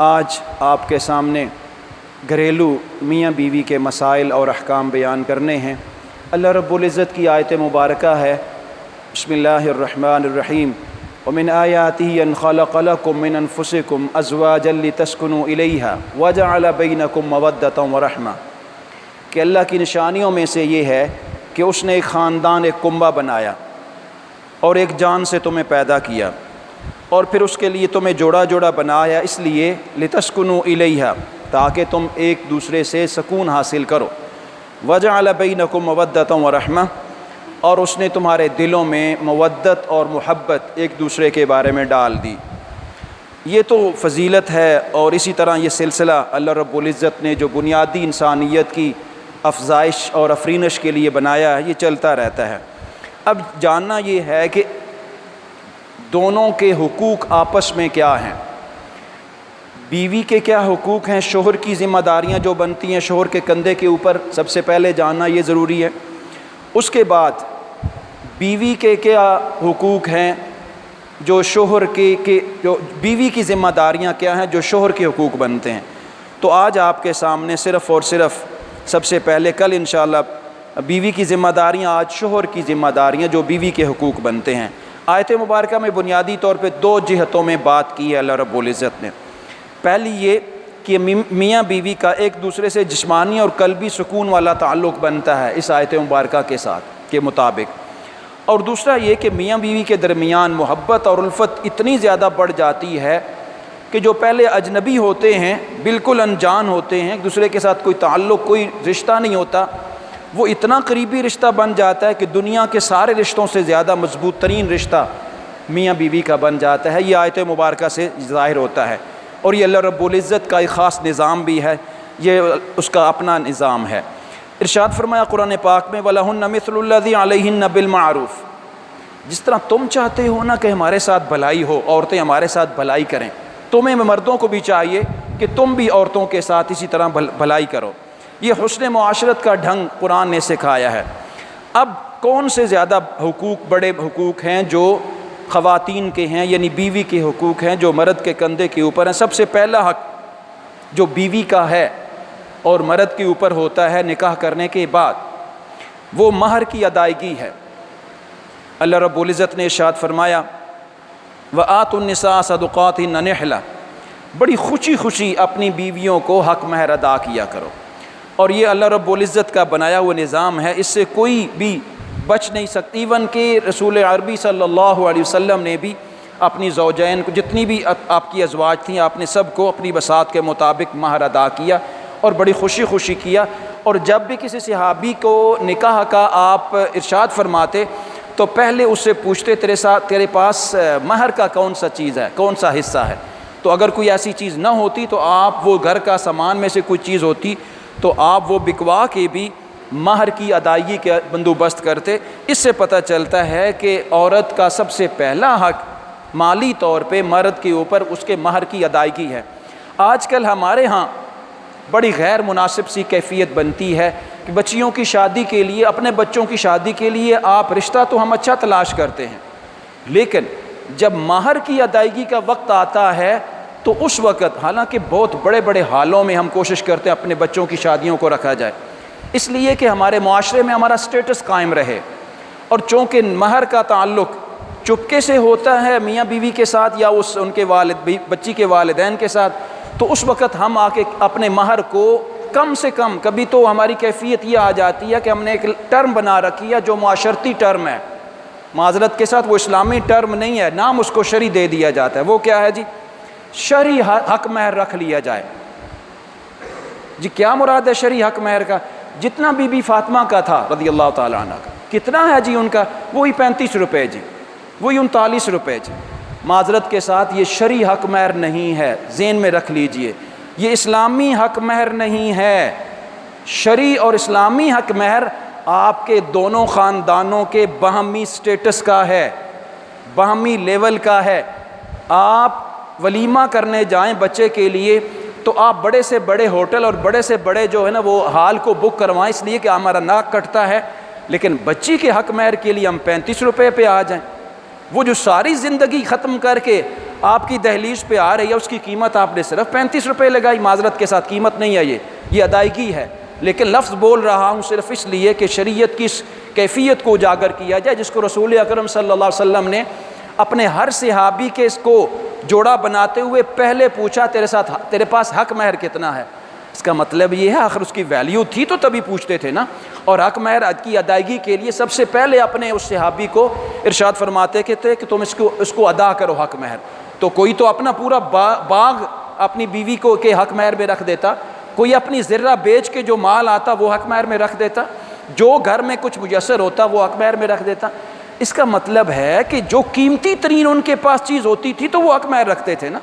آج آپ کے سامنے گھریلو میاں بیوی کے مسائل اور احکام بیان کرنے ہیں۔ اللہ رب العزت کی آیت مبارکہ ہے، بسم اللہ الرحمن الرحیم، ومن آیاتہ ان خلق لکم من انفسکم ازواجا لتسکنوا الیہا وجعل بینکم مودۃ ورحمہ، کہ اللہ کی نشانیوں میں سے یہ ہے کہ اس نے ایک خاندان، ایک کنبہ بنایا اور ایک جان سے تمہیں پیدا کیا، اور پھر اس کے لیے تمہیں جوڑا جوڑا بنایا، اس لیے لتسکنوا الیہا، تاکہ تم ایک دوسرے سے سکون حاصل کرو، وجعل بینکم مودۃ ورحمہ، اور اس نے تمہارے دلوں میں مودت اور محبت ایک دوسرے کے بارے میں ڈال دی۔ یہ تو فضیلت ہے، اور اسی طرح یہ سلسلہ اللہ رب العزت نے جو بنیادی انسانیت کی افزائش اور افرینش کے لیے بنایا ہے، یہ چلتا رہتا ہے۔ اب جاننا یہ ہے کہ دونوں کے حقوق آپس میں کیا ہیں، بیوی کے کیا حقوق ہیں، شوہر کی ذمہ داریاں جو بنتی ہیں شوہر کے کندھے کے اوپر، سب سے پہلے جاننا یہ ضروری ہے۔ اس کے بعد بیوی کے کیا حقوق ہیں جو شوہر کے جو بیوی کی ذمہ داریاں کیا ہیں جو شوہر کے حقوق بنتے ہیں۔ تو آج آپ کے سامنے صرف اور صرف سب سے پہلے، کل انشاءاللہ بیوی کی ذمہ داریاں، آج شوہر کی ذمہ داریاں جو بیوی کے حقوق بنتے ہیں۔ آیت مبارکہ میں بنیادی طور پہ دو جہتوں میں بات کی ہے اللہ رب العزت نے۔ پہلی یہ کہ میاں بیوی کا ایک دوسرے سے جسمانی اور قلبی سکون والا تعلق بنتا ہے اس آیت مبارکہ کے ساتھ کے مطابق، اور دوسرا یہ کہ میاں بیوی کے درمیان محبت اور الفت اتنی زیادہ بڑھ جاتی ہے کہ جو پہلے اجنبی ہوتے ہیں، بالکل انجان ہوتے ہیں، ایک دوسرے کے ساتھ کوئی تعلق، کوئی رشتہ نہیں ہوتا، وہ اتنا قریبی رشتہ بن جاتا ہے کہ دنیا کے سارے رشتوں سے زیادہ مضبوط ترین رشتہ میاں بیوی کا بن جاتا ہے۔ یہ آیت مبارکہ سے ظاہر ہوتا ہے، اور یہ اللہ رب العزت کا ایک خاص نظام بھی ہے، یہ اس کا اپنا نظام ہے۔ ارشاد فرمایا قرآن پاک میں، وَلَهُنَّ مِثْلُ الَّذِي عَلَيْهِنَّ بِالْمَعْرُوفِ، جس طرح تم چاہتے ہو نا کہ ہمارے ساتھ بھلائی ہو، عورتیں ہمارے ساتھ بھلائی کریں، تمہیں مردوں کو بھی چاہیے کہ تم بھی عورتوں کے ساتھ اسی طرح بھلائی کرو۔ یہ حسن معاشرت کا ڈھنگ قرآن نے سکھایا ہے۔ اب کون سے زیادہ حقوق، بڑے حقوق ہیں جو خواتین کے ہیں، یعنی بیوی کے حقوق ہیں جو مرد کے کندھے کے اوپر ہیں؟ سب سے پہلا حق جو بیوی کا ہے اور مرد کے اوپر ہوتا ہے نکاح کرنے کے بعد، وہ مہر کی ادائیگی ہے۔ اللہ رب العزت نے ارشاد فرمایا، وَآتُوا النِّسَاءَ صَدُقَاتِهِنَّ نِحْلَةً، بڑی خوشی خوشی اپنی بیویوں کو حق مہر ادا کیا کرو، اور یہ اللہ رب العزت کا بنایا ہوا نظام ہے، اس سے کوئی بھی بچ نہیں سکتی۔ ایون کہ رسول عربی صلی اللہ علیہ وسلم نے بھی اپنی زوجین کو، جتنی بھی آپ کی ازواج تھیں، آپ نے سب کو اپنی بساط کے مطابق مہر ادا کیا اور بڑی خوشی خوشی کیا۔ اور جب بھی کسی صحابی کو نکاح کا آپ ارشاد فرماتے تو پہلے اس سے پوچھتے، تیرے پاس مہر کا کون سا چیز ہے، کون سا حصہ ہے؟ تو اگر کوئی ایسی چیز نہ ہوتی تو آپ، وہ گھر کا سامان میں سے کوئی چیز ہوتی تو آپ وہ بکوا کے بھی مہر کی ادائیگی کا بندوبست کرتے۔ اس سے پتہ چلتا ہے کہ عورت کا سب سے پہلا حق مالی طور پہ مرد کے اوپر اس کے مہر کی ادائیگی ہے۔ آج کل ہمارے ہاں بڑی غیر مناسب سی کیفیت بنتی ہے کہ بچیوں کی شادی کے لیے، اپنے بچوں کی شادی کے لیے آپ رشتہ تو ہم اچھا تلاش کرتے ہیں، لیکن جب مہر کی ادائیگی کا وقت آتا ہے تو اس وقت، حالانکہ بہت بڑے بڑے حالوں میں ہم کوشش کرتے ہیں اپنے بچوں کی شادیوں کو رکھا جائے، اس لیے کہ ہمارے معاشرے میں ہمارا سٹیٹس قائم رہے، اور چونکہ مہر کا تعلق چپکے سے ہوتا ہے میاں بیوی کے ساتھ یا ان کے بچی کے والدین کے ساتھ، تو اس وقت ہم آ کے اپنے مہر کو کم سے کم، کبھی تو ہماری کیفیت یہ آ جاتی ہے کہ ہم نے ایک ٹرم بنا رکھی ہے جو معاشرتی ٹرم ہے، معذرت کے ساتھ وہ اسلامی ٹرم نہیں ہے، نام اس کو شرعی دے دیا جاتا ہے۔ وہ کیا ہے جی؟ شرعی حق مہر رکھ لیا جائے۔ جی کیا مراد ہے شرعی حق مہر کا؟ جتنا بی بی فاطمہ کا تھا رضی اللہ تعالیٰ عنہ کا، کتنا ہے جی ان کا؟ وہی 35 روپے جی، وہی 39 روپے جی۔ معذرت کے ساتھ یہ شرعی حق مہر نہیں ہے، ذہن میں رکھ لیجئے، یہ اسلامی حق مہر نہیں ہے۔ شرعی اور اسلامی حق مہر آپ کے دونوں خاندانوں کے باہمی سٹیٹس کا ہے، باہمی لیول کا ہے۔ آپ ولیمہ کرنے جائیں بچے کے لیے تو آپ بڑے سے بڑے ہوٹل اور بڑے سے بڑے جو ہے نا وہ ہال کو بک کروائیں، اس لیے کہ ہمارا ناک کٹتا ہے، لیکن بچی کے حق مہر کے لیے ہم 35 روپے پہ آ جائیں۔ وہ جو ساری زندگی ختم کر کے آپ کی دہلیز پہ آ رہی ہے، اس کی قیمت آپ نے صرف 35 روپے لگائی، معذرت کے ساتھ قیمت نہیں ہے، یہ ادائیگی ہے، لیکن لفظ بول رہا ہوں صرف اس لیے کہ شریعت کی اس کیفیت کو اجاگر کیا جائے جس کو رسول اکرم صلی اللہ علیہ وسلم نے اپنے ہر صحابی کے اس کو جوڑا بناتے ہوئے پہلے پوچھا تیرے پاس حق مہر کتنا ہے۔ اس کا مطلب یہ ہے آخر اس کی ویلیو تھی تو تبھی پوچھتے تھے نا، اور حق مہر کی ادائیگی کے لیے سب سے پہلے اپنے اس صحابی کو ارشاد فرماتے تھے کہ تم اس کو ادا کرو حق مہر۔ تو کوئی تو اپنا پورا باغ اپنی بیوی کو کے حق مہر میں رکھ دیتا، کوئی اپنی ذرہ بیچ کے جو مال آتا وہ حق مہر میں رکھ دیتا، جو گھر میں کچھ میسر ہوتا وہ حق مہر میں رکھ دیتا۔ اس کا مطلب ہے کہ جو قیمتی ترین ان کے پاس چیز ہوتی تھی تو وہ حق مہر رکھتے تھے نا۔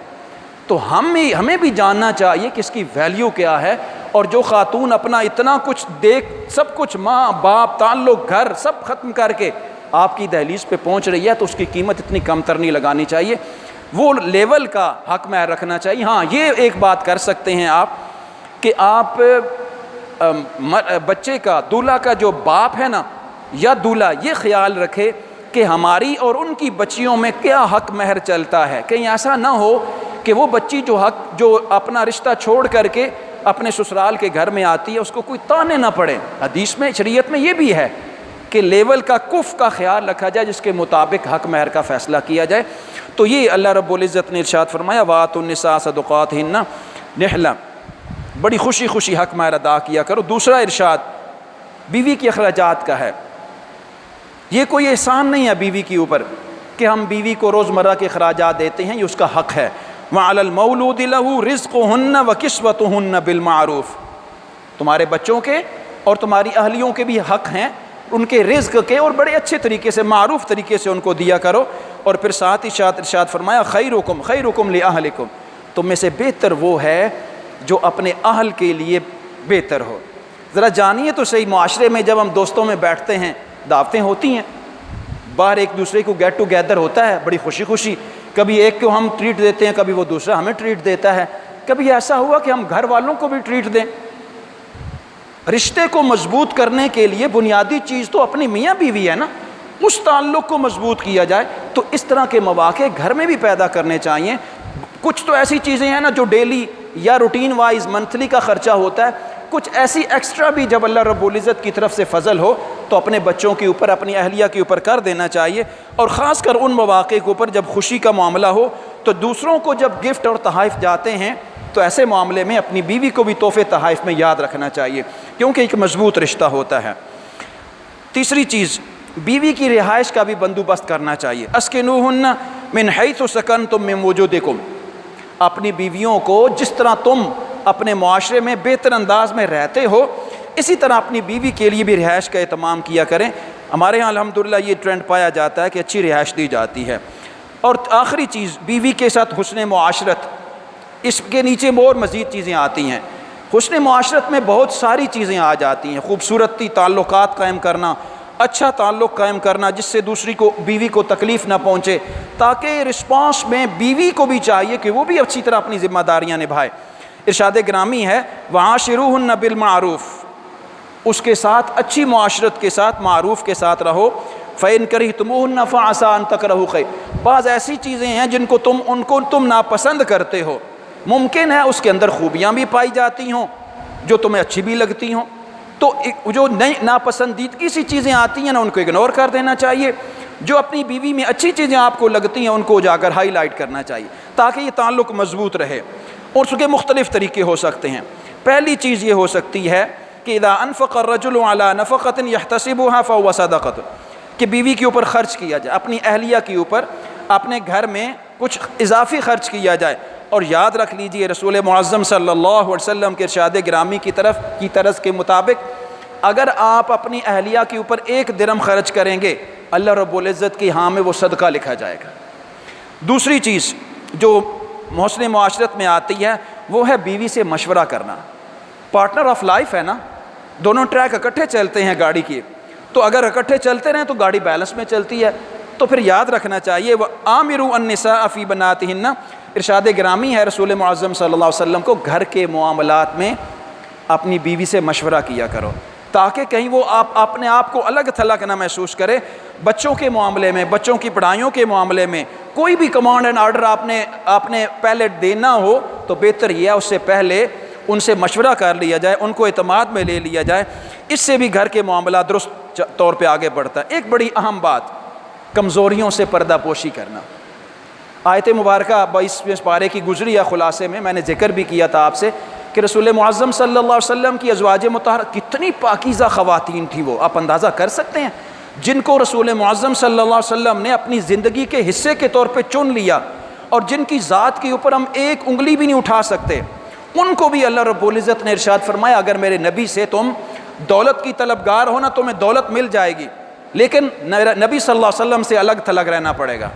تو ہمیں بھی جاننا چاہیے کہ اس کی ویلیو کیا ہے، اور جو خاتون اپنا اتنا کچھ سب کچھ ماں باپ تعلق گھر سب ختم کر کے آپ کی دہلیز پہ پہنچ رہی ہے تو اس کی قیمت اتنی کم تر نہیں لگانی چاہیے، وہ لیول کا حق مہر رکھنا چاہیے۔ ہاں یہ ایک بات کر سکتے ہیں آپ کہ آپ بچے کا دولہا کا جو باپ ہے نا یا دولہا یہ خیال رکھے کہ ہماری اور ان کی بچیوں میں کیا حق مہر چلتا ہے، کہیں ایسا نہ ہو کہ وہ بچی جو اپنا رشتہ چھوڑ کر کے اپنے سسرال کے گھر میں آتی ہے اس کو کوئی تانے نہ پڑے۔ حدیث میں شریعت میں یہ بھی ہے کہ لیول کا کف کا خیال رکھا جائے جس کے مطابق حق مہر کا فیصلہ کیا جائے۔ تو یہ اللہ رب العزت نے ارشاد فرمایا وَآتُوا النِّسَاءَ صَدُقَاتِهِنَّ نِحْلًا، بڑی خوشی خوشی حق مہر ادا کیا کرو۔ دوسرا ارشاد بیوی کے اخراجات کا ہے، یہ کوئی احسان نہیں ہے بیوی کے اوپر کہ ہم بیوی کو روزمرہ کے اخراجات دیتے ہیں، یہ اس کا حق ہے۔ وَعَلَى الْمَوْلُودِ لَهُ رِزْقُهُنَّ وَكِسْوَتُهُنَّ بِالْمَعْرُوفِ، تمہارے بچوں کے اور تمہاری اہلیوں کے بھی حق ہیں، ان کے رزق کے، اور بڑے اچھے طریقے سے معروف طریقے سے ان کو دیا کرو۔ اور پھر ساتھ ہی ارشاد فرمایا خیرکم لأہلکم، تم میں سے بہتر وہ ہے جو اپنے اہل کے لیے بہتر ہو۔ ذرا جانیے تو صحیح، معاشرے میں جب ہم دوستوں میں بیٹھتے ہیں دعوتیں ہوتی ہیں، باہر ایک دوسرے کو گیٹ ٹو گیدر ہوتا ہے بڑی خوشی خوشی، کبھی ایک کو ہم ٹریٹ دیتے ہیں، کبھی وہ دوسرا ہمیں ٹریٹ دیتا ہے، کبھی ایسا ہوا کہ ہم گھر والوں کو بھی ٹریٹ دیں۔ رشتے کو مضبوط کرنے کے لیے بنیادی چیز تو اپنی میاں بیوی ہے نا، اس تعلق کو مضبوط کیا جائے۔ تو اس طرح کے مواقع گھر میں بھی پیدا کرنے چاہیے۔ کچھ تو ایسی چیزیں ہیں نا جو ڈیلی یا روٹین وائز منتھلی کا خرچہ ہوتا ہے، کچھ ایسی ایکسٹرا بھی جب اللہ رب العزت کی طرف سے فضل ہو تو اپنے بچوں کے اوپر اپنی اہلیہ کے اوپر کر دینا چاہیے، اور خاص کر ان مواقع کے اوپر جب خوشی کا معاملہ ہو تو دوسروں کو جب گفٹ اور تحائف جاتے ہیں تو ایسے معاملے میں اپنی بیوی کو بھی تحفے تحائف میں یاد رکھنا چاہیے کیونکہ ایک مضبوط رشتہ ہوتا ہے۔ تیسری چیز، بیوی کی رہائش کا بھی بندوبست کرنا چاہیے۔ اسکنوہن من حیث سکنتم من وجودکم، اپنی بیویوں کو جس طرح تم اپنے معاشرے میں بہتر انداز میں رہتے ہو اسی طرح اپنی بیوی کے لیے بھی رہائش کا اہتمام کیا کریں۔ ہمارے ہاں الحمدللہ یہ ٹرینڈ پایا جاتا ہے کہ اچھی رہائش دی جاتی ہے۔ اور آخری چیز، بیوی کے ساتھ حسن معاشرت، اس کے نیچے اور مزید چیزیں آتی ہیں۔ حسن معاشرت میں بہت ساری چیزیں آ جاتی ہیں، خوبصورتی تعلقات قائم کرنا، اچھا تعلق قائم کرنا جس سے دوسری کو بیوی کو تکلیف نہ پہنچے، تاکہ رسپانس میں بیوی کو بھی چاہیے کہ وہ بھی اچھی طرح اپنی ذمہ داریاں نبھائے۔ ارشاد گرامی ہے وعاشروہن بالمعروف، اس کے ساتھ اچھی معاشرت کے ساتھ معروف کے ساتھ رہو۔ فإن کرہتموہن فعسى ان تکرہوا خیرا، بعض ایسی چیزیں ہیں جن کو تم ناپسند کرتے ہو، ممکن ہے اس کے اندر خوبیاں بھی پائی جاتی ہوں جو تمہیں اچھی بھی لگتی ہوں، تو جو ناپسندیدگی سی چیزیں آتی ہیں نا ان کو اگنور کر دینا چاہیے۔ جو اپنی بیوی میں اچھی چیزیں آپ کو لگتی ہیں ان کو اجاگر ہائی لائٹ کرنا چاہیے تاکہ یہ تعلق مضبوط رہے۔ اور اس کے مختلف طریقے ہو سکتے ہیں۔ پہلی چیز یہ ہو سکتی ہے کہ اذا انفق الرجل على نفقۃ يحتسبها فهو صدقۃ، کہ بیوی کے اوپر خرچ کیا جائے، اپنی اہلیہ کے اوپر اپنے گھر میں کچھ اضافی خرچ کیا جائے۔ اور یاد رکھ لیجئے رسول معظم صلی اللہ علیہ وسلم کے ارشاد گرامی کی طرز کے مطابق اگر آپ اپنی اہلیہ کے اوپر 1 درہم خرچ کریں گے اللہ رب العزت کی ہاں میں وہ صدقہ لکھا جائے گا۔ دوسری چیز جو حسن معاشرت میں آتی ہے وہ ہے بیوی سے مشورہ کرنا۔ پارٹنر آف لائف ہے نا، دونوں ٹریک اکٹھے چلتے ہیں گاڑی کی، تو اگر اکٹھے چلتے رہیں تو گاڑی بیلنس میں چلتی ہے۔ تو پھر یاد رکھنا چاہیے وَآمِرُوا النِّسَاءَ فِي بَنَاتِهِنَّ، ارشاد گرامی ہے رسول معظم صلی اللہ علیہ وسلم کو گھر کے معاملات میں اپنی بیوی سے مشورہ کیا کرو۔ تاکہ کہیں وہ اپنے آپ کو الگ تھلگ نہ محسوس کرے۔ بچوں کے معاملے میں، بچوں کی پڑھائیوں کے معاملے میں کوئی بھی کمانڈ اینڈ آرڈر آپ نے پہلے دینا ہو تو بہتر یہ ہے اس سے پہلے ان سے مشورہ کر لیا جائے، ان کو اعتماد میں لے لیا جائے، اس سے بھی گھر کے معاملات درست طور پہ آگے بڑھتا ہے۔ ایک بڑی اہم بات، کمزوریوں سے پردہ پوشی کرنا۔ آیت مبارکہ 22 پارے کی گزری ہے، خلاصے میں نے ذکر بھی کیا تھا آپ سے کہ رسول معظم صلی اللہ علیہ وسلم کی ازواج مطہرہ کتنی پاکیزہ خواتین تھیں، وہ آپ اندازہ کر سکتے ہیں، جن کو رسول معظم صلی اللہ علیہ وسلم نے اپنی زندگی کے حصے کے طور پہ چن لیا، اور جن کی ذات کے اوپر ہم ایک انگلی بھی نہیں اٹھا سکتے، ان کو بھی اللہ رب العزت نے ارشاد فرمایا اگر میرے نبی سے تم دولت کی طلبگار ہو نا، تمہیں دولت مل جائے گی، لیکن نبی صلی اللہ علیہ وسلم سے الگ تھلگ رہنا پڑے گا،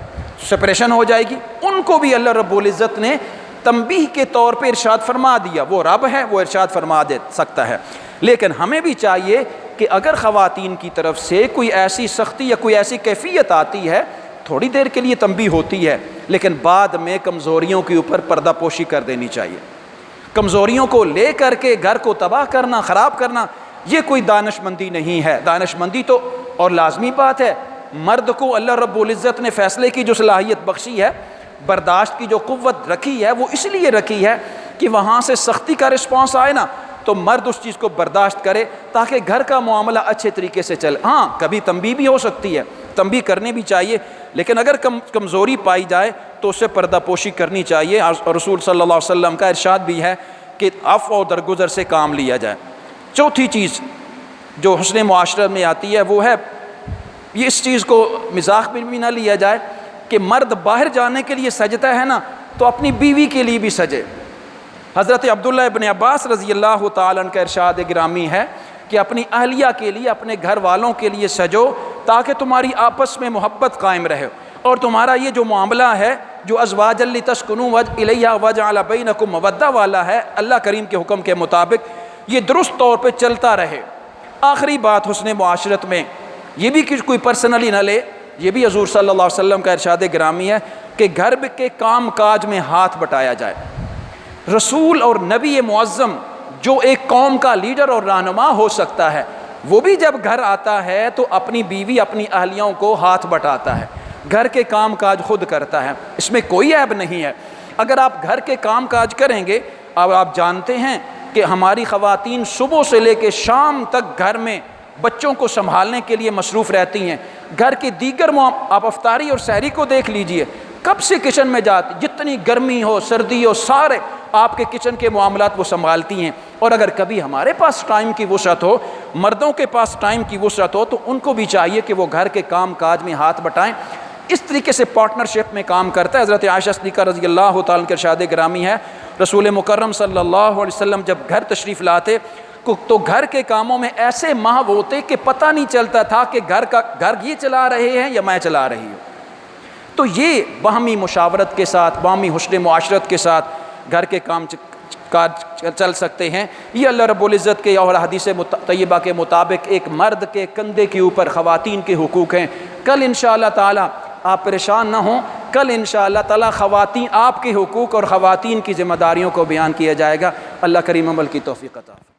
سپریشن ہو جائے گی۔ ان کو بھی اللہ رب العزت نے تنبیہ کے طور پہ ارشاد فرما دیا، وہ رب ہے، وہ ارشاد فرما دے سکتا ہے۔ لیکن ہمیں بھی چاہیے کہ اگر خواتین کی طرف سے کوئی ایسی سختی یا کوئی ایسی کیفیت آتی ہے، تھوڑی دیر کے لیے تنبیہ ہوتی ہے، لیکن بعد میں کمزوریوں کے اوپر پردہ پوشی کر دینی چاہیے۔ کمزوریوں کو لے کر کے گھر کو تباہ کرنا، خراب کرنا، یہ کوئی دانش مندی نہیں ہے۔ دانش مندی تو اور لازمی بات ہے، مرد کو اللہ رب العزت نے فیصلے کی جو صلاحیت بخشی ہے، برداشت کی جو قوت رکھی ہے، وہ اس لیے رکھی ہے کہ وہاں سے سختی کا رسپانس آئے نا تو مرد اس چیز کو برداشت کرے تاکہ گھر کا معاملہ اچھے طریقے سے چلے۔ ہاں کبھی تنبیہ بھی ہو سکتی ہے، تنبیہ کرنے بھی چاہیے، لیکن اگر کمزوری پائی جائے تو اس سے پردہ پوشی کرنی چاہیے، اور رسول صلی اللہ علیہ وسلم کا ارشاد بھی ہے کہ عفو و درگزر سے کام لیا جائے۔ چوتھی چیز جو حسن معاشرت میں آتی ہے وہ ہے، یہ اس چیز کو مزاح میں بھی نہ لیا جائے کہ مرد باہر جانے کے لیے سجتا ہے نا تو اپنی بیوی کے لیے بھی سجے۔ حضرت عبداللہ ابن عباس رضی اللہ تعالیٰ عنہ کا ارشاد گرامی ہے کہ اپنی اہلیہ کے لیے، اپنے گھر والوں کے لیے سجو تاکہ تمہاری آپس میں محبت قائم رہے، اور تمہارا یہ جو معاملہ ہے جو ازواجا لتسکنوا الیہا وجعل بینکم مودہ والا ہے، اللہ کریم کے حکم کے مطابق یہ درست طور پہ چلتا رہے۔ آخری بات حسن معاشرت میں، یہ بھی کوئی پرسنلی نہ لے، یہ بھی حضور صلی اللہ علیہ وسلم کا ارشاد گرامی ہے کہ گھر کے کام کاج میں ہاتھ بٹایا جائے۔ رسول اور نبی معظم جو ایک قوم کا لیڈر اور رہنما ہو سکتا ہے، وہ بھی جب گھر آتا ہے تو اپنی بیوی، اپنی اہلیوں کو ہاتھ بٹاتا ہے، گھر کے کام کاج خود کرتا ہے، اس میں کوئی عیب نہیں ہے۔ اگر آپ گھر کے کام کاج کریں گے، اب آپ جانتے ہیں کہ ہماری خواتین صبح سے لے کے شام تک گھر میں بچوں کو سنبھالنے کے لیے مصروف رہتی ہیں، گھر کے دیگر آپ افطاری اور سحری کو دیکھ لیجئے، کب سے کچن میں جاتی، جتنی گرمی ہو سردی ہو، سارے آپ کے کچن کے معاملات وہ سنبھالتی ہیں۔ اور اگر کبھی ہمارے پاس ٹائم کی وسعت ہو، مردوں کے پاس ٹائم کی وسعت ہو، تو ان کو بھی چاہیے کہ وہ گھر کے کام کاج میں ہاتھ بٹائیں۔ اس طریقے سے پارٹنرشپ میں کام کرتا ہے۔ حضرت عائشہ صدیقہ رضی اللہ تعالیٰ کے ارشاد گرامی ہے، رسول مکرم صلی اللہ علیہ وسلم جب گھر تشریف لاتے تو گھر کے کاموں میں ایسے ماہر ہوتے کہ پتہ نہیں چلتا تھا کہ گھر یہ چلا رہے ہیں یا میں چلا رہی ہوں۔ تو یہ باہمی مشاورت کے ساتھ، باہمی حسن معاشرت کے ساتھ گھر کے کام چل سکتے ہیں۔ یہ اللہ رب العزت کے اور حدیث طیبہ کے مطابق ایک مرد کے کندھے کے اوپر خواتین کے حقوق ہیں۔ کل انشاءاللہ تعالی آپ پریشان نہ ہوں، کل انشاءاللہ تعالی خواتین، آپ کے حقوق اور خواتین کی ذمہ داریوں کو بیان کیا جائے گا۔ اللہ کریم عمل کی توفیق عطا۔